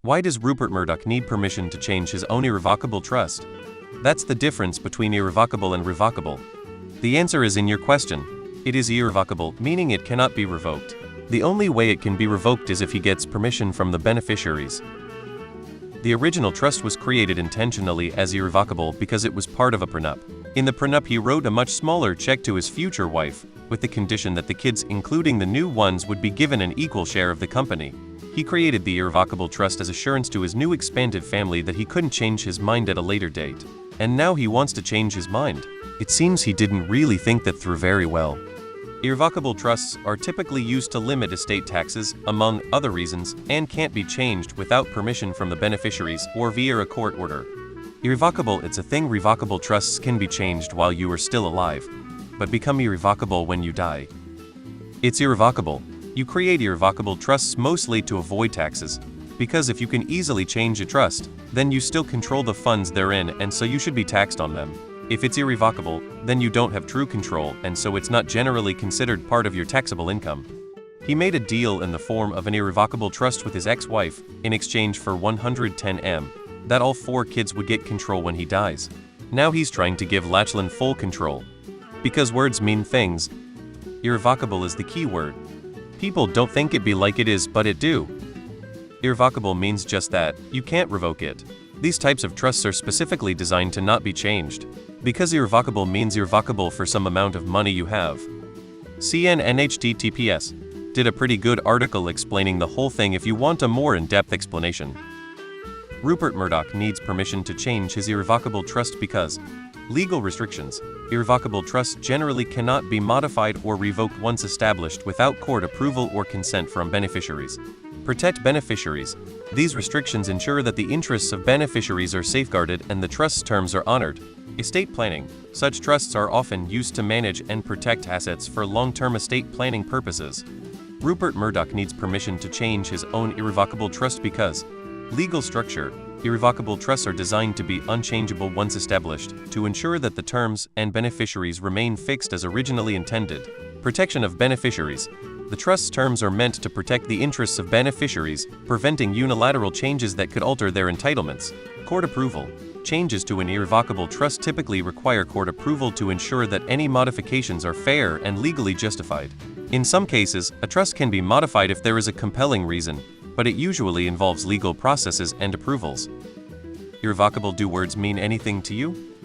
Why does Rupert Murdoch need permission to change his own irrevocable trust? That's the difference between irrevocable and revocable. The answer is in your question. It is irrevocable, meaning it cannot be revoked. The only way it can be revoked is if he gets permission from the beneficiaries. The original trust was created intentionally as irrevocable because it was part of a prenup. In the prenup, he wrote a much smaller check to his future wife, with the condition that the kids, including the new ones, would be given an equal share of the company. He created the irrevocable trust as assurance to his new expanded family that he couldn't change his mind at a later date. And now he wants to change his mind. It seems he didn't really think that through very well. Irrevocable trusts are typically used to limit estate taxes, among other reasons, and can't be changed without permission from the beneficiaries or via a court order. Irrevocable, it's a thing. Revocable trusts can be changed while you are still alive, but become irrevocable when you die. It's irrevocable. You create irrevocable trusts mostly to avoid taxes, because if you can easily change a trust, then you still control the funds therein, and so you should be taxed on them. If it's irrevocable, then you don't have true control, and so it's not generally considered part of your taxable income. He made a deal in the form of an irrevocable trust with his ex-wife in exchange for 110M, that all 4 kids would get control when he dies. Now he's trying to give Lachlan full control. Because words mean things, irrevocable is the key word. People don't think it be like it is, but it do. Irrevocable means just that. You can't revoke it. These types of trusts are specifically designed to not be changed. Because irrevocable means irrevocable for some amount of money you have. CNN/https did a pretty good article explaining the whole thing if you want a more in-depth explanation. Rupert Murdoch needs permission to change his irrevocable trust because legal restrictions. Irrevocable trusts generally cannot be modified or revoked once established without court approval or consent from beneficiaries. Protect beneficiaries. These restrictions ensure that the interests of beneficiaries are safeguarded and the trust's terms are honored. Estate planning. Such trusts are often used to manage and protect assets for long-term estate planning purposes. Rupert Murdoch needs permission to change his own irrevocable trust because legal structure. Irrevocable trusts are designed to be unchangeable once established, to ensure that the terms and beneficiaries remain fixed as originally intended. Protection of beneficiaries. The trust's terms are meant to protect the interests of beneficiaries, preventing unilateral changes that could alter their entitlements. Court approval. Changes to an irrevocable trust typically require court approval to ensure that any modifications are fair and legally justified. In some cases, a trust can be modified if there is a compelling reason, but it usually involves legal processes and approvals. Irrevocable. Do words mean anything to you?